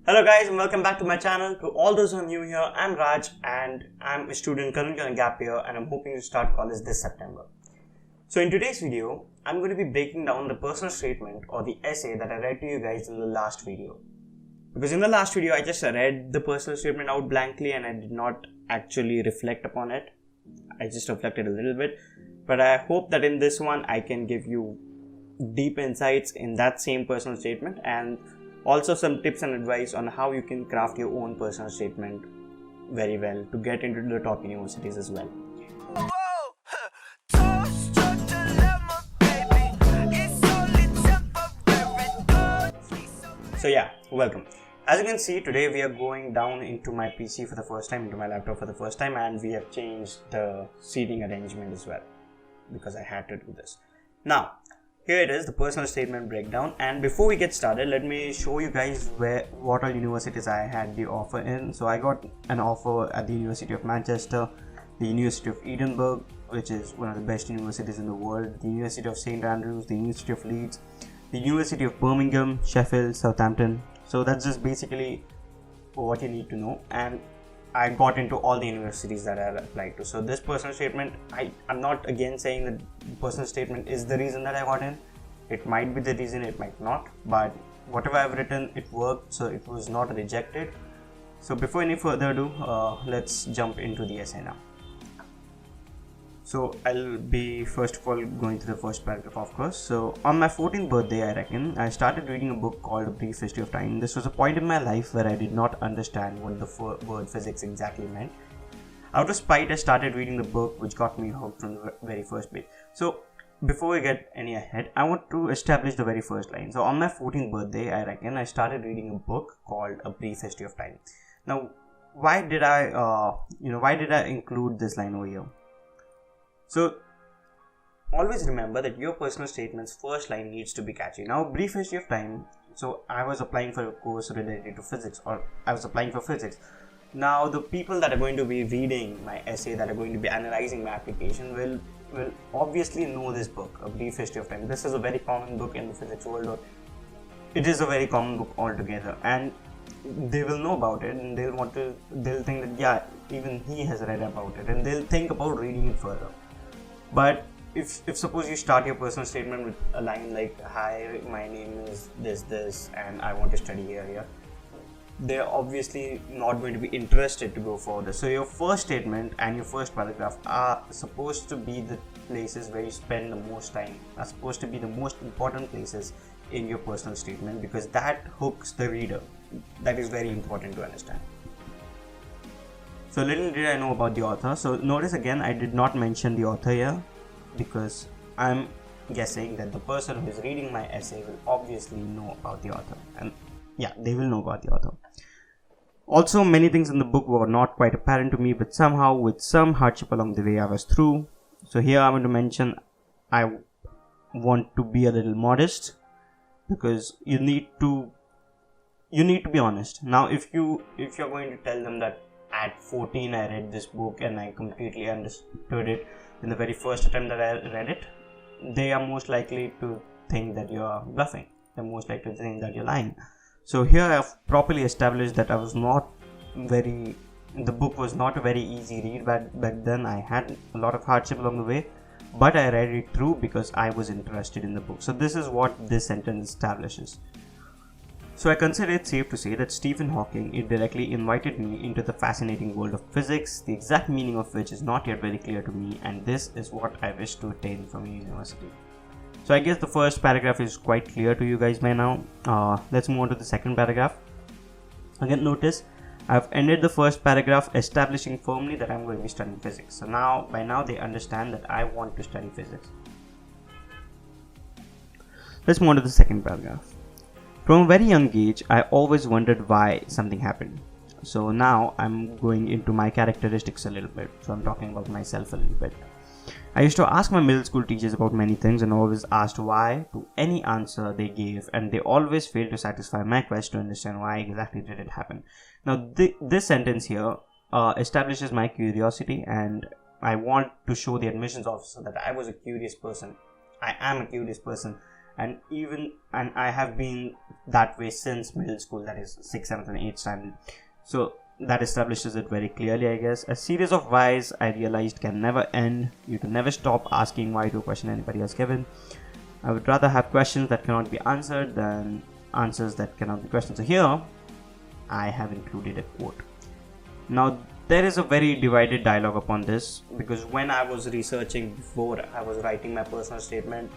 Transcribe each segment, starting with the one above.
Hello guys and welcome back to my channel. To all those who are new here, I'm Raj and I'm a student currently on a gap year and I'm hoping to start college this September. So in today's video, I'm going to be breaking down the personal statement or the essay that I read to you guys in the last video. Because in the last video, I just read the personal statement out blankly and I did not actually reflect upon it. I just reflected a little bit. But I hope that in this one, I can give you deep insights in that same personal statement and also some tips and advice on how you can craft your own personal statement very well to get into the top universities as well. So yeah, welcome. As you can see, today we are going down into my PC for the first time, into my laptop for the first time, and we have changed the seating arrangement as well because I had to do this. Now, here it is, the personal statement breakdown, and before we get started, let me show you guys what all universities I had the offer in. So I got an offer at the University of Manchester, the University of Edinburgh, which is one of the best universities in the world, the University of St. Andrews, the University of Leeds, the University of Birmingham, Sheffield, Southampton. So that's just basically what you need to know, and I got into all the universities that I applied to. So this personal statement, I'm not again saying that personal statement is the reason that I got in. It might be the reason, it might not, but whatever I've written, it worked, so it was not rejected. So before any further ado, let's jump into the essay now. So I'll be first of all going through the first paragraph, of course. So on my 14th birthday, I reckon, I started reading a book called A Brief History of Time. This was a point in my life where I did not understand what the word physics exactly meant. Out of spite, I started reading the book, which got me hooked from the very first page. So before we get any ahead, I want to establish the very first line. So on my 14th birthday, I reckon, I started reading a book called A Brief History of Time. Now, why did I include this line over here? So always remember that your personal statement's first line needs to be catchy. Now, brief history of time. So I was applying for a course related to physics, or I was applying for physics. Now the people that are going to be reading my essay, that are going to be analyzing my application, will obviously know this book, A Brief History of Time. This is a very common book in the physics world, or it is a very common book altogether, and they will know about it, and they'll think that yeah, even he has read about it, and they'll think about reading it further. But if suppose you start your personal statement with a line like, hi, my name is this and I want to study here, they're obviously not going to be interested to go further. So your first statement and your first paragraph are supposed to be the places where you spend the most time, are supposed to be the most important places in your personal statement, because that hooks the reader. That is very important to understand. So little did I know about the author. So notice again, I did not mention the author here because I'm guessing that the person who is reading my essay will obviously know about the author, and yeah, they will know about the author. Also, many things in the book were not quite apparent to me, but somehow with some hardship along the way I was through. So here I want to mention, I want to be a little modest, because you need to be honest. Now if you're going to tell them that at 14 I read this book and I completely understood it in the very first attempt that I read it, they are most likely to think that you are bluffing. They're most likely to think that you're lying. So here I have properly established that the book was not a very easy read back then. I had a lot of hardship along the way, but I read it through because I was interested in the book. So this is what this sentence establishes. So I consider it safe to say that Stephen Hawking indirectly invited me into the fascinating world of physics, the exact meaning of which is not yet very clear to me, and this is what I wish to attain from a university. So I guess the first paragraph is quite clear to you guys by now. Let's move on to the second paragraph. Again, notice I've ended the first paragraph establishing firmly that I'm going to be studying physics. So by now they understand that I want to study physics. Let's move on to the second paragraph. From a very young age, I always wondered why something happened. So now I'm going into my characteristics a little bit. So I'm talking about myself a little bit. I used to ask my middle school teachers about many things and always asked why to any answer they gave, and they always failed to satisfy my quest to understand why exactly did it happen. Now this sentence here establishes my curiosity, and I want to show the admissions officer that I was a curious person. I am a curious person, and I have been that way since middle school, that is 6th, 7th and 8th standard. So that establishes it very clearly, I guess. A series of whys I realized can never end. You can never stop asking why to a question anybody has given. I would rather have questions that cannot be answered than answers that cannot be questioned. So here I have included a quote. Now there is a very divided dialogue upon this, because when I was researching before I was writing my personal statement,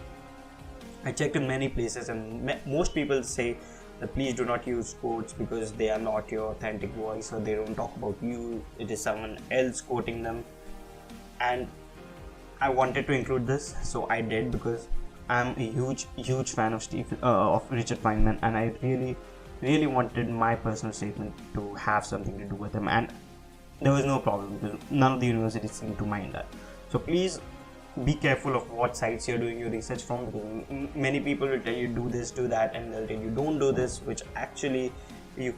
I checked in many places, and most people say that please do not use quotes because they are not your authentic voice, or they don't talk about you, it is someone else quoting them. And I wanted to include this, so I did, because I'm a huge fan of Richard Feynman, and I really wanted my personal statement to have something to do with him, and there was no problem because none of the universities seem to mind that. So please be careful of what sites you're doing your research from, because many people will tell you do this, do that, and they'll tell you don't do this, which actually you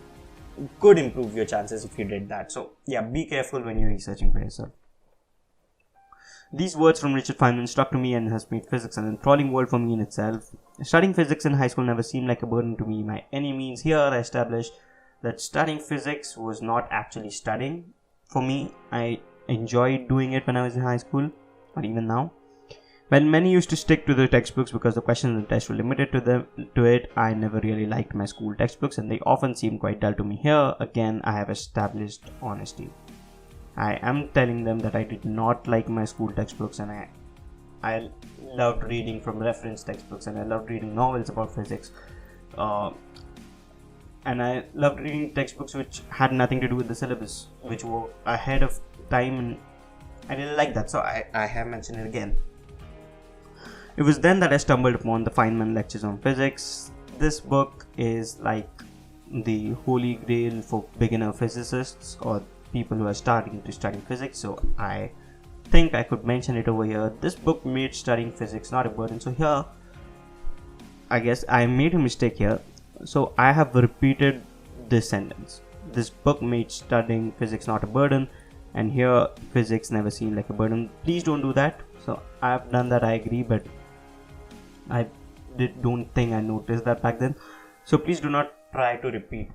could improve your chances if you did that. So yeah, be careful when you're researching for yourself. These words from Richard Feynman stuck to me and has made physics an enthralling world for me in itself. Studying physics in high school never seemed like a burden to me by any means. Here I established that studying physics was not actually studying. For me, I enjoyed doing it when I was in high school, or even now. When many used to stick to the textbooks because the questions and tests were limited to it, I never really liked my school textbooks, and they often seemed quite dull to me. Here, again, I have established honesty. I am telling them that I did not like my school textbooks, and I loved reading from reference textbooks, and I loved reading novels about physics, and I loved reading textbooks which had nothing to do with the syllabus, which were ahead of time, and I didn't like that, so I have mentioned it again. It was then that I stumbled upon the Feynman Lectures on Physics. This book is like the holy grail for beginner physicists or people who are starting to study physics, so I think I could mention it over here. This book made studying physics not a burden. So here, I guess I made a mistake here. So I have repeated this sentence. This book made studying physics not a burden, and here physics never seemed like a burden. Please don't do that. So I have done that, I agree, but I don't think I noticed that back then. So please do not try to repeat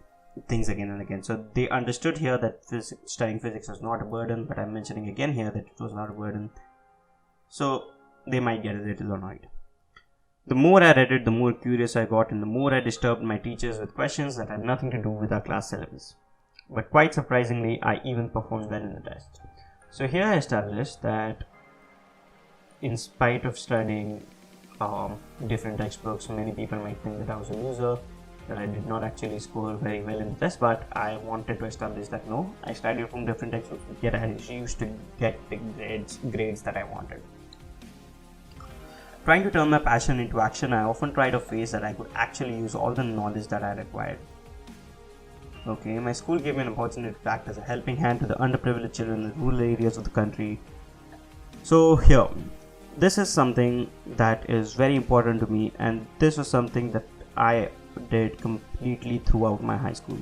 things again and again. So they understood here that studying physics was not a burden, but I'm mentioning again here that it was not a burden, so they might get a little annoyed. The more I read it, the more curious I got, and the more I disturbed my teachers with questions that had nothing to do with our class syllabus. But quite surprisingly, I even performed well in the test. So here I established that in spite of studying different textbooks, many people might think that I was a loser, that I did not actually score very well in the test, but I wanted to establish that no, I studied from different textbooks, yet I used to get the grades that I wanted. Trying to turn my passion into action, I often tried a phase that I could actually use all the knowledge that I required. Okay, my school gave me an opportunity to act as a helping hand to the underprivileged children in the rural areas of the country. So here, this is something that is very important to me, and this was something that I did completely throughout my high school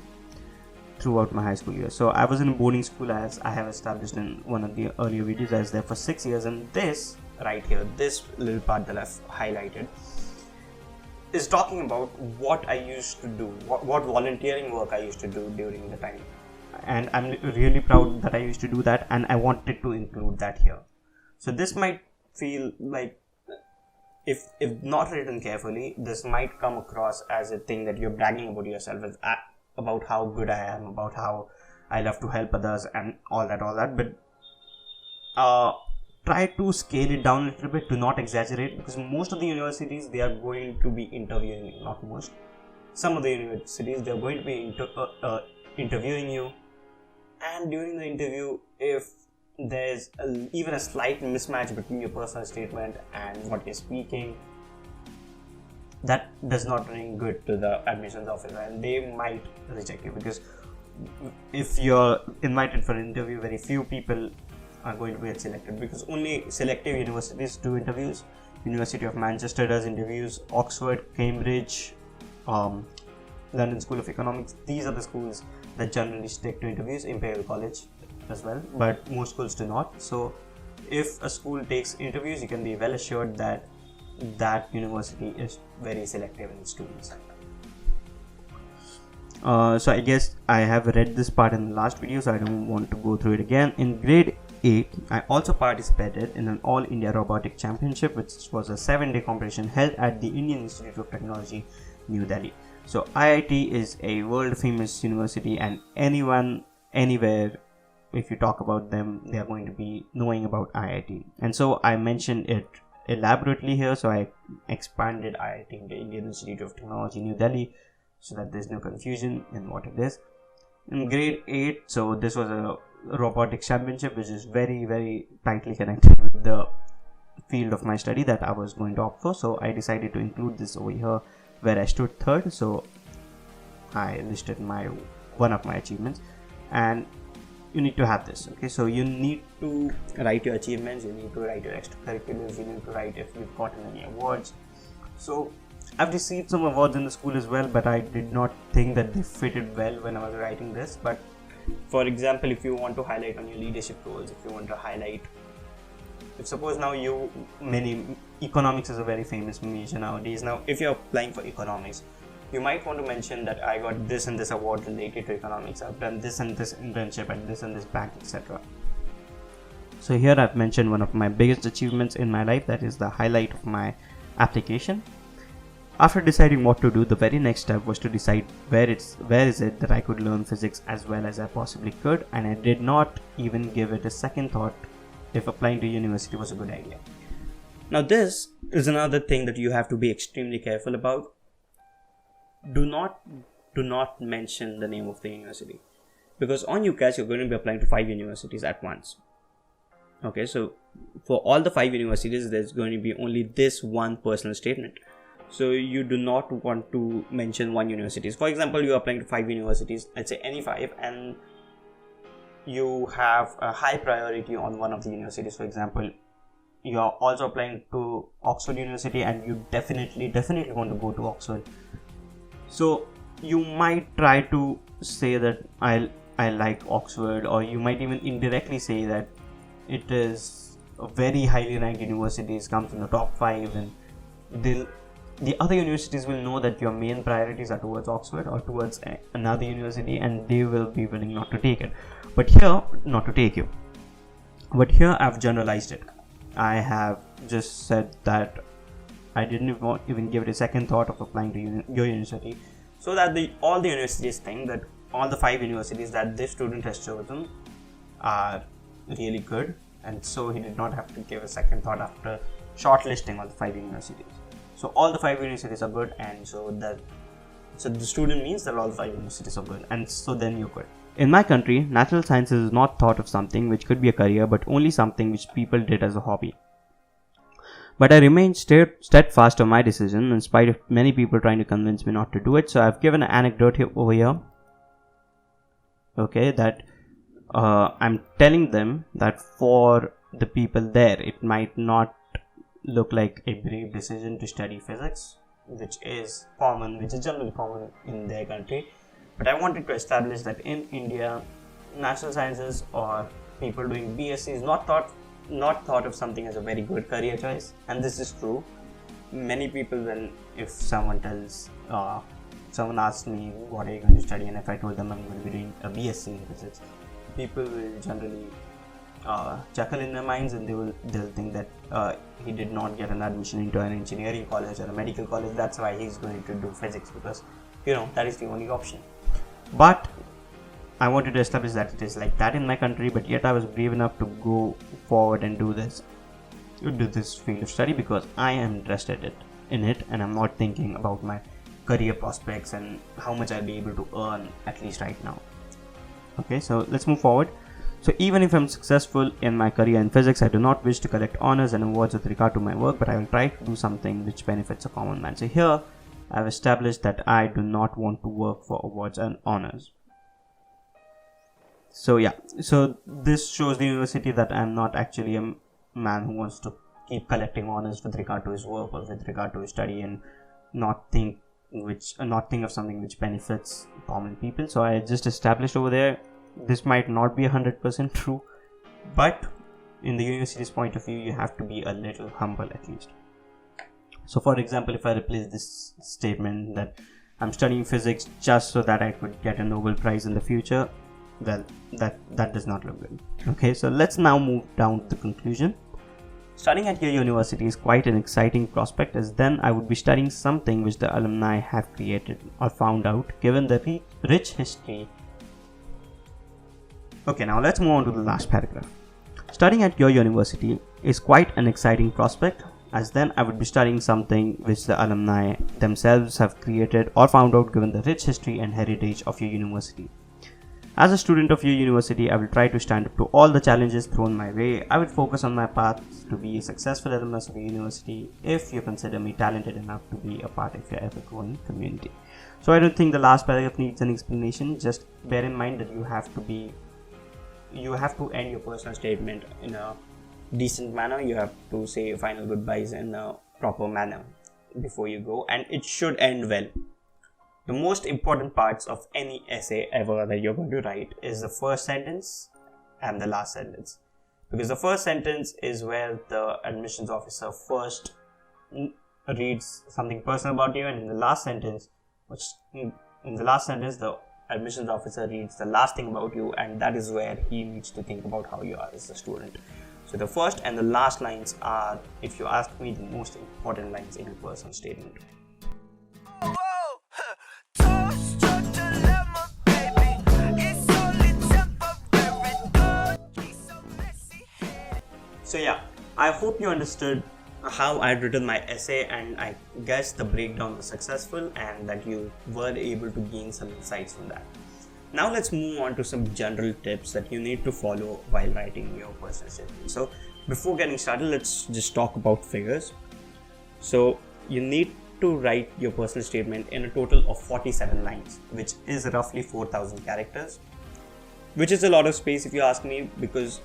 years. So I was in a boarding school, as I have established in one of the earlier videos. I was there for 6 years, and this right here, this little part that I've highlighted, is talking about what I used to do, what volunteering work I used to do during the time, and I'm really proud that I used to do that, and I wanted to include that here. So this might feel like, if not written carefully, this might come across as a thing that you're bragging about yourself, about how good I am, about how I love to help others, and all that. But try to scale it down a little bit, to not exaggerate, because most of the universities, they are going to be interviewing you. Not most. Some of the universities, they are going to be interviewing you, and during the interview, if there's even a slight mismatch between your personal statement and what you're speaking, that does not ring good to the admissions officer, and they might reject you, because if you're invited for an interview, very few people are going to get selected, because only selective universities do interviews. University of Manchester does interviews, Oxford, Cambridge, London School of Economics, these are the schools that generally stick to interviews. Imperial College as well, but most schools do not. So if a school takes interviews, you can be well assured that that university is very selective in its students. So I guess I have read this part in the last video, so I don't want to go through it again. In grade 8, I also participated in an All India Robotic Championship, which was a 7-day competition held at the Indian Institute of Technology, New Delhi. So IIT is a world famous university, and anyone, anywhere, if you talk about them, they are going to be knowing about IIT. And so I mentioned it elaborately here, so I expanded IIT into Indian Institute of Technology, New Delhi, so that there's no confusion in what it is. In grade 8, so this was a robotics championship, which is very, very tightly connected with the field of my study that I was going to opt for. So I decided to include this over here where I stood third. So I listed one of my achievements, and you need to have this. Okay, so you need to write your achievements, you need to write your extracurriculars, you need to write if you've gotten any awards. So I've received some awards in the school as well, but I did not think that they fitted well when I was writing this. But for example, if you want to highlight on your leadership roles, if you want to highlight, if suppose now economics is a very famous major nowadays. Now if you're applying for economics, you might want to mention that I got this and this award related to economics, I've done this and this internship at this and this bank, etc. So here I've mentioned one of my biggest achievements in my life, that is the highlight of my application. After deciding what to do, the very next step was to decide where is it that I could learn physics as well as I possibly could, and I did not even give it a second thought if applying to university was a good idea. Now this is another thing that you have to be extremely careful about. Do not mention the name of the university, because on UCAS you're going to be applying to 5 universities at once. Okay, so for all the 5 universities there's going to be only this one personal statement. So you do not want to mention one university. For example, you're applying to 5 universities, let's say any 5, and you have a high priority on one of the universities. For example, you are also applying to Oxford University and you definitely want to go to Oxford. So you might try to say that I like Oxford, or you might even indirectly say that it is a very highly ranked university, comes in the top 5, and the other universities will know that your main priorities are towards Oxford or towards another university, and they will be willing not to take it. But here, not to take you. But here I've generalized it. I have just said that I didn't even give it a second thought of applying to your university, so that all the universities think that all the 5 universities that this student has chosen are really good, and so he did not have to give a second thought after shortlisting all the 5 universities. So all the 5 universities are good, and so the student means that all the 5 universities are good, and so then you're good. In my country, natural sciences is not thought of something which could be a career, but only something which people did as a hobby. But I remained steadfast on my decision in spite of many people trying to convince me not to do it. So I've given an anecdote over here. Okay, that I'm telling them that for the people there, it might not look like a brave decision to study physics, which is generally common in their country. But I wanted to establish that in India, natural sciences or people doing BSc is not thought of something as a very good career choice, and this is true. Many people, if someone asks me what are you going to study, and if I told them I'm going to be doing a BSc in physics, people will generally chuckle in their minds, and they'll think that he did not get an admission into an engineering college or a medical college, that's why he's going to do physics, because that is the only option. But I wanted to establish that it is like that in my country, but yet I was brave enough to go forward and do this field of study because I am interested in it, and I'm not thinking about my career prospects and how much I'll be able to earn, at least right now. Okay, so let's move forward. So even if I'm successful in my career in physics, I do not wish to collect honors and awards with regard to my work, but I will try to do something which benefits a common man. So here I've established that I do not want to work for awards and honors. So yeah, so this shows the university that I'm not actually a man who wants to keep collecting honors with regard to his work or with regard to his study, and not think of something which benefits common people. So I just established over there, this might not be 100% true, but in the university's point of view, you have to be a little humble at least. So for example, if I replace this statement that I'm studying physics just so that I could get a Nobel Prize in the future, well, that does not look good. Okay, so let's now move down to the conclusion. Studying at your university is quite an exciting prospect, as then I would be studying something which the alumni have created or found out, given the rich history. Okay, now let's move on to the last paragraph. Studying at your university is quite an exciting prospect, as then I would be studying something which the alumni themselves have created or found out, given the rich history and heritage of your university. As a student of your university, I will try to stand up to all the challenges thrown my way. I will focus on my path to be a successful alumnus of your university if you consider me talented enough to be a part of your ever-growing community. So I don't think the last paragraph needs an explanation. Just bear in mind that you have to end your personal statement in a decent manner. You have to say your final goodbyes in a proper manner before you go, and it should end well. The most important parts of any essay ever that you're going to write is the first sentence and the last sentence, because the first sentence is where the admissions officer first reads something personal about you, and in the last sentence the admissions officer reads the last thing about you, and that is where he needs to think about how you are as a student. So the first and the last lines are, if you ask me, the most important lines in a personal statement. So yeah, I hope you understood how I had written my essay, and I guess the breakdown was successful and that you were able to gain some insights from that. Now let's move on to some general tips that you need to follow while writing your personal statement. So before getting started, let's just talk about figures. So you need to write your personal statement in a total of 47 lines, which is roughly 4,000 characters, which is a lot of space if you ask me, because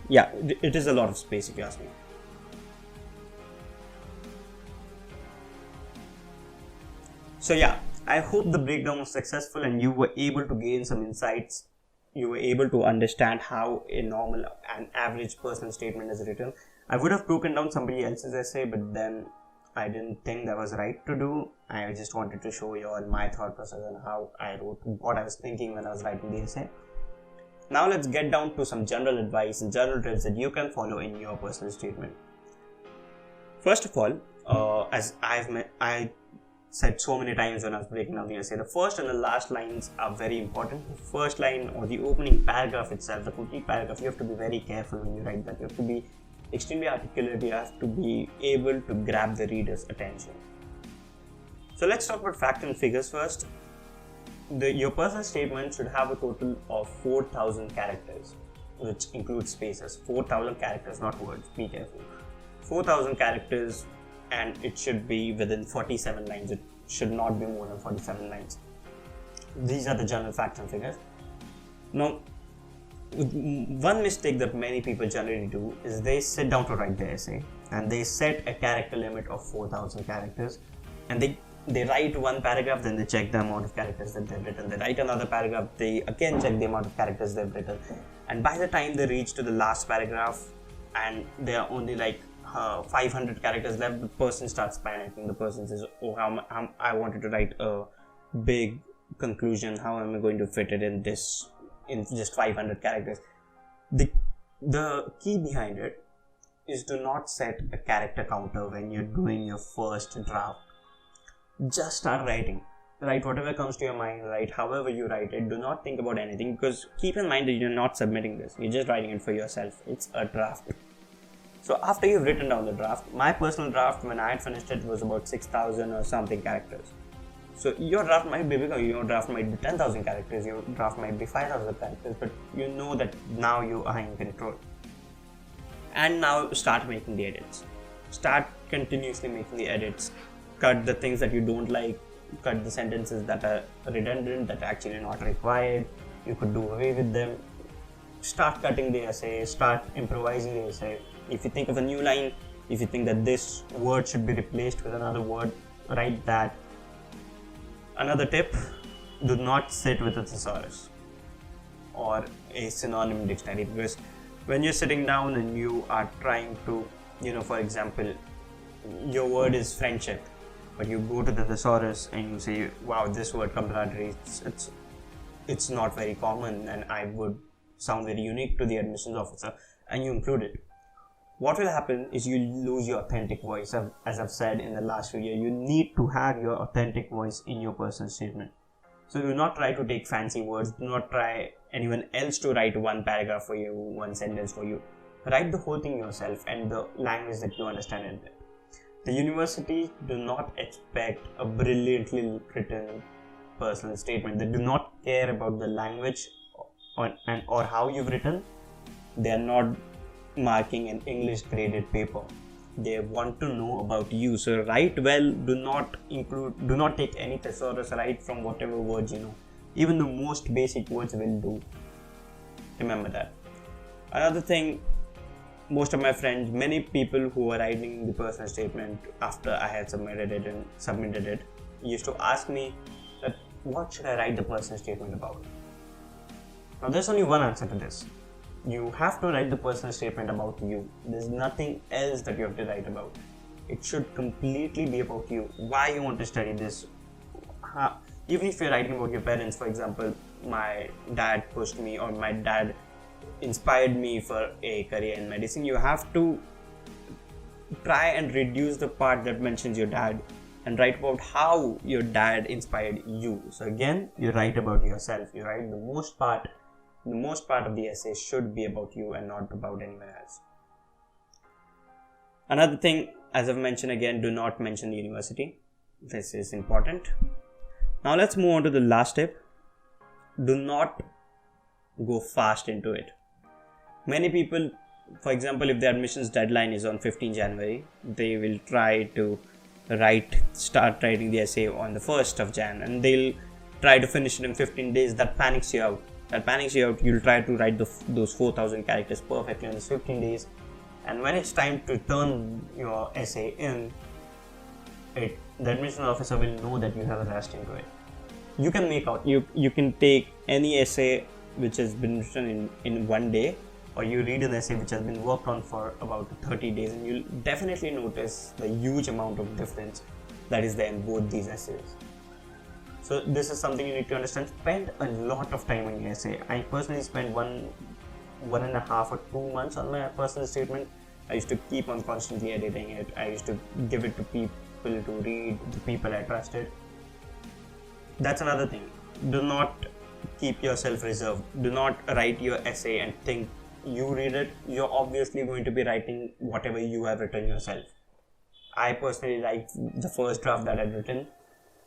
it is a lot of space if you ask me. So yeah, I hope the breakdown was successful and you were able to gain some insights. You were able to understand how a normal and average personal statement is written. I would have broken down somebody else's essay, but then I didn't think that was right to do. I just wanted to show you all my thought process and how I wrote, what I was thinking when I was writing the essay. Now let's get down to some general advice and general tips that you can follow in your personal statement. First of all, as I said so many times when I was breaking down the essay, the first and the last lines are very important. The first line, or the opening paragraph itself, the complete paragraph, you have to be very careful when you write that. You have to be extremely articulate. You have to be able to grab the reader's attention. So let's talk about facts and figures first. Your personal statement should have a total of 4,000 characters, which includes spaces. 4,000 characters, not words, be careful. 4,000 characters, and it should be within 47 lines. It should not be more than 47 lines. These are the general facts and figures. Now, one mistake that many people generally do is they sit down to write their essay and they set a character limit of 4,000 characters, and they write one paragraph, then they check the amount of characters that they've written. They write another paragraph, they again check the amount of characters they've written. And by the time they reach to the last paragraph and there are only like 500 characters left, the person starts panicking. The person says, oh, I wanted to write a big conclusion. How am I going to fit it in just 500 characters? The key behind it is to not set a character counter when you're doing your first draft. Just start writing. Write whatever comes to your mind, write however you write it. Do not think about anything, because keep in mind that you're not submitting this. You're just writing it for yourself. It's a draft. So after you've written down the draft, my personal draft when I had finished it was about 6,000 or something characters. So your draft might be bigger, your draft might be 10,000 characters, your draft might be 5,000 characters, but you know that now you are in control. And now start making the edits. Start continuously making the edits. Cut the things that you don't like, cut the sentences that are redundant, that are actually not required. You could do away with them. Start cutting the essay, start improvising the essay. If you think of a new line, if you think that this word should be replaced with another word, write that. Another tip, do not sit with a thesaurus or a synonym dictionary, because when you're sitting down and you are trying to, for example, your word is friendship, but you go to the thesaurus and you say, wow, this word camaraderie, it's not very common and I would sound very unique to the admissions officer, and you include it. What will happen is you lose your authentic voice. As I've said in the last video, you need to have your authentic voice in your personal statement. So do not try to take fancy words. Do not try anyone else to write one paragraph for you, one sentence for you. Write the whole thing yourself and the language that you understand in it. The university do not expect a brilliantly written personal statement. They do not care about the language or how you've written. They are not marking an English graded paper. They want to know about you. So write well. Do not take any thesaurus. Write from whatever words you know. Even the most basic words will do. Remember that. Another thing, most of my friends, many people who were writing the personal statement after I had submitted it, used to ask me that what should I write the personal statement about? Now there's only one answer to this. You have to write the personal statement about you. There's nothing else that you have to write about. It should completely be about you. Why you want to study this. Even if you're writing about your parents, for example, my dad pushed me, or my dad inspired me for a career in medicine, you have to try and reduce the part that mentions your dad and write about how your dad inspired you. So again, you write about yourself. You write the most part of the essay should be about you and not about anyone else. Another thing, as I've mentioned again, do not mention the university. This is important. Now let's move on to the last tip. Do not go fast into it. Many people, for example, if the admissions deadline is on 15 January, they will try to start writing the essay on the 1st of Jan, and they'll try to finish it in 15 days. That panics you out. You'll try to write those 4,000 characters perfectly in 15 days, and when it's time to turn your essay in, the admission officer will know that you have rushed into it. You can make out, you can take any essay which has been written in one day, or you read an essay which has been worked on for about 30 days, and you'll definitely notice the huge amount of difference that is there in both these essays. So this is something you need to understand. Spend a lot of time on your essay. I personally spent one and a half or 2 months on my personal statement. I used to keep on constantly editing it. I used to give it to people to read, the people I trusted. That's another thing. Do not keep yourself reserved. Do not write your essay and think you read it. You're obviously going to be writing whatever you have written yourself. I personally liked the first draft that I'd written,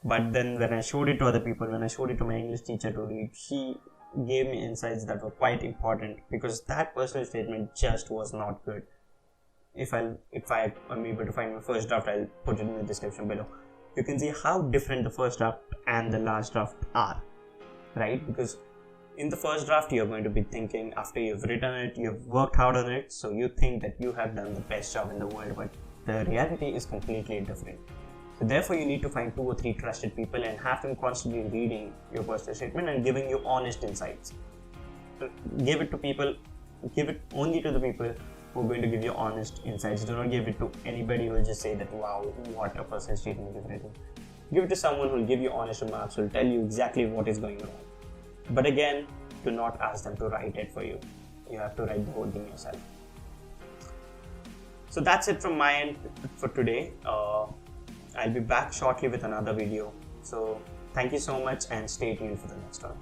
but then when I showed it to other people, when I showed it to my English teacher to read, she gave me insights that were quite important, because that personal statement just was not good. If I am able to find my first draft, I'll put it in the description below. You can see how different the first draft and the last draft are, right? Because in the first draft, you're going to be thinking, after you've written it, you've worked hard on it, so you think that you have done the best job in the world, but the reality is completely different. So therefore, you need to find 2 or 3 trusted people and have them constantly reading your personal statement and giving you honest insights. Give it only to the people who are going to give you honest insights. Do not give it to anybody who will just say that, wow, what a personal statement you've written. Give it to someone who will give you honest remarks, who will tell you exactly what is going wrong. But again, do not ask them to write it for you. You have to write the whole thing yourself. So that's it from my end for today. I'll be back shortly with another video. So thank you so much and stay tuned for the next one.